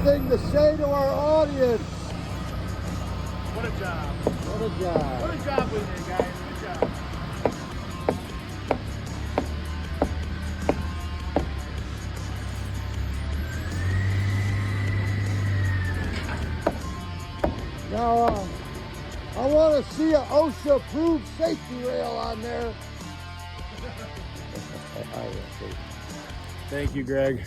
anything to say to our audience? What a job. What a job. What a job we did, guys. Good job. Now, I want to see an OSHA-approved safety rail on there. Thank you, Greg.